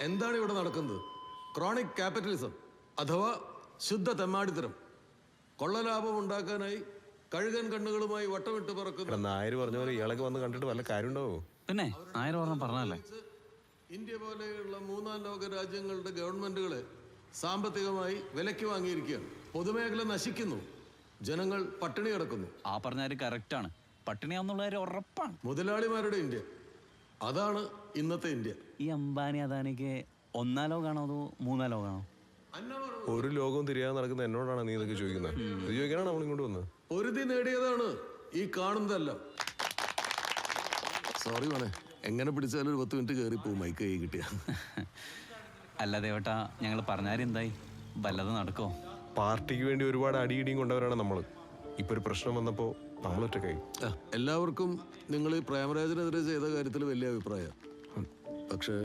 എന്താണ് ഇവിടെ നടക്കുന്നത്? ക്രോണിക് ക്യാപിറ്റലിസം അഥവാ ശുദ്ധ തെമ്മാടിത്തരം. കൊള്ളലാഭം ഉണ്ടാക്കാനായി കഴുകൻ കണ്ണുകളുമായി വട്ടമിട്ട് പറക്കുന്ന നായർ പറഞ്ഞ പോലെ ഇയാളൊക്കെ വന്ന് കണ്ടിട്ട് വല്ല കാര്യമുണ്ടാവോ? പിന്നെ നായർ പറഞ്ഞല്ലേ ഇന്ത്യ പോലെയുള്ള മൂന്നാം ലോക രാജ്യങ്ങളുടെ ഗവൺമെന്റുകളെ സാമ്പത്തികമായി വിലയ്ക്ക് വാങ്ങിയിരിക്കുകയാണ്. പൊതുമേഖല നശിക്കുന്നു, ജനങ്ങൾ പട്ടിണി കിടക്കുന്നു. ആ പറഞ്ഞാല് കറക്റ്റാണ്. പട്ടിണിയാന്നുള്ള കാര്യം ഉറപ്പാണ്. മുതലാളിമാരുടെ ഇന്ത്യ, അതാണ് ഇന്നത്തെ ഇന്ത്യ. ഈ അംബാനി അദാനിക്ക് ഒന്നാം ലോകാണോ അതോ മൂന്നാം ലോകാണോ? ഒരു ലോകവും തിരിയാതെ നടക്കുന്ന എന്നോടാണ് നീ ഇതൊക്കെ ചോദിക്കുന്നത്? ഇത് ചോദിക്കാനാണ് നമ്മൾ ഇങ്ങോട്ട് വന്നത്. പൊരുതി നേടിയതാണ് ഈ കാണുന്നതെല്ലാം. സോറി മോനെ, എങ്ങനെ പിടിച്ചാലും ഒരു 10 മിനിറ്റ് കയറി പോകും മൈക്ക് കൈ കിട്ടിയ. അല്ല ദേവട്ടാ, ഞങ്ങൾ പറഞ്ഞാൽ എന്തായി? വല്ലതും നടക്കോ? പാർട്ടിക്ക് വേണ്ടി ഒരുപാട് അടിയിടിയും കൊണ്ടവരാണ് നമ്മൾ. ഇപ്പൊ ഒരു പ്രശ്നം വന്നപ്പോ നമ്മൾ ഒറ്റക്കായി. എല്ലാവർക്കും നിങ്ങൾ ഈ പ്രേമരാജനെതിരെ ചെയ്ത കാര്യത്തിൽ വലിയ അഭിപ്രായം. പക്ഷെ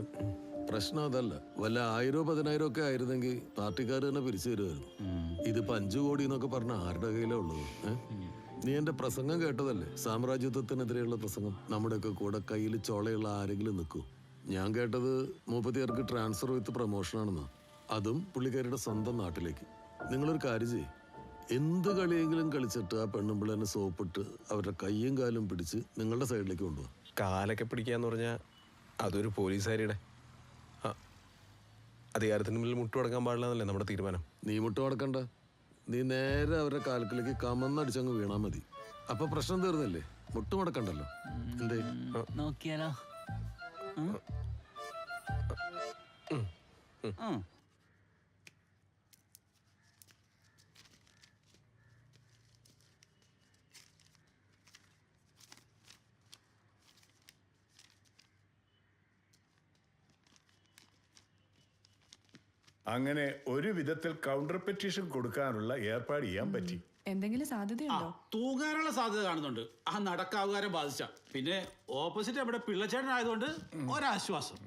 പ്രശ്നം അതല്ല. വല്ല 1000-10,000 ഒക്കെ ആയിരുന്നെങ്കിൽ പാർട്ടിക്കാർ തന്നെ പിരിച്ചു തരുമായിരുന്നു. ഇതിപ്പോ 5 കോടി എന്നൊക്കെ പറഞ്ഞ ആരുടെ കയ്യിലാ ഉള്ളത്? നീ എന്റെ പ്രസംഗം കേട്ടതല്ലേ? സാമ്രാജ്യത്വത്തിനെതിരെയുള്ള പ്രസംഗം. നമ്മുടെയൊക്കെ കൂടെ കയ്യിൽ ചോളയുള്ള ആരെങ്കിലും നിൽക്കൂ? ഞാൻ കേട്ടത് 30 ട്രാൻസ്ഫർ വിത്ത് പ്രൊമോഷനാണെന്നാ. അതും പുള്ളിക്കാരുടെ സ്വന്തം നാട്ടിലേക്ക്. നിങ്ങളൊരു കാര്യം ചെയ്യ്, എന്ത് കളിയെങ്കിലും കളിച്ചിട്ട് ആ പെണ്ണുമ്പിള്ളേനെ സോപ്പിട്ട് അവരുടെ കയ്യും കാലും പിടിച്ച് നിങ്ങളുടെ സൈഡിലേക്ക് കൊണ്ടുപോകാം. കാലൊക്കെ പിടിക്കാന്ന് പറഞ്ഞാൽ അതൊരു പോലീസുകാരിയുടെ അധികാരത്തിന് മുന്നിൽ മുട്ടുമടക്കാൻ പാടില്ല എന്നല്ലേ നമ്മുടെ തീരുമാനം. നീ മുട്ടുമടക്കണ്ട, നീ നേരെ അവരുടെ കാൽക്കിലേക്ക് കമന്നടിച്ചങ്ങ് വീണാ മതി. അപ്പൊ പ്രശ്നം തീർന്നില്ലേ? മുട്ടുമടക്കണ്ടല്ലോ. എന്തേ നോക്കിയാലോ? അങ്ങനെ ഒരു വിധത്തിൽ കൗണ്ടർ പെറ്റീഷൻ കൊടുക്കാനുള്ള ഏർപ്പാട് ചെയ്യാൻ പറ്റി. എന്തെങ്കിലും സാധ്യതയുണ്ടോ? തൂങ്ങാനുള്ള സാധ്യത കാണുന്നുണ്ട്. ആ നടക്കാവുകാരം ബാധിച്ച. പിന്നെ ഓപ്പോസിറ്റ് അവിടെ പിള്ളച്ചേട്ടനായതുകൊണ്ട് ഒരാശ്വാസം.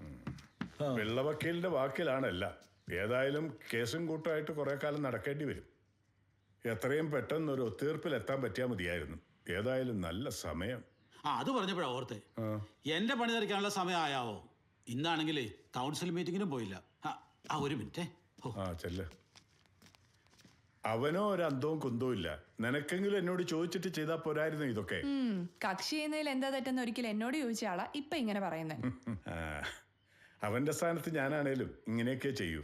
വെള്ളവക്കീലിന്റെ വാക്കിലാണല്ല. ഏതായാലും കേസും കൂട്ടമായിട്ട് കുറെ കാലം നടക്കേണ്ടി വരും. എത്രയും പെട്ടെന്ന് ഒരു ഒത്തീർപ്പിൽ എത്താൻ പറ്റിയാൽ മതിയായിരുന്നു. ഏതായാലും നല്ല സമയം. അത് പറഞ്ഞപ്പോഴാ ഓർത്തെ, എന്റെ പണി തെറിക്കാനുള്ള സമയം ആയാവോ? ഇന്നാണെങ്കിലേ കൗൺസിൽ മീറ്റിങ്ങിനും പോയില്ല. ഒരു മിനിറ്റ്. ചെല്ല. അവനോ ഒരു അന്തവും കുന്തവും ഇല്ല. നിനക്കെങ്കിലും എന്നോട് ചോദിച്ചിട്ട് ചെയ്താൽ പോരായിരുന്നു ഇതൊക്കെ. കക്ഷി ചെയ്യുന്നതിൽ എന്താ തെറ്റെന്ന് ഒരിക്കൽ എന്നോട് ചോദിച്ച ആളാ ഇപ്പൊ ഇങ്ങനെ പറയുന്നത്. അവന്റെ സ്ഥാനത്ത് ഞാനാണേലും ഇങ്ങനെയൊക്കെ ചെയ്യൂ.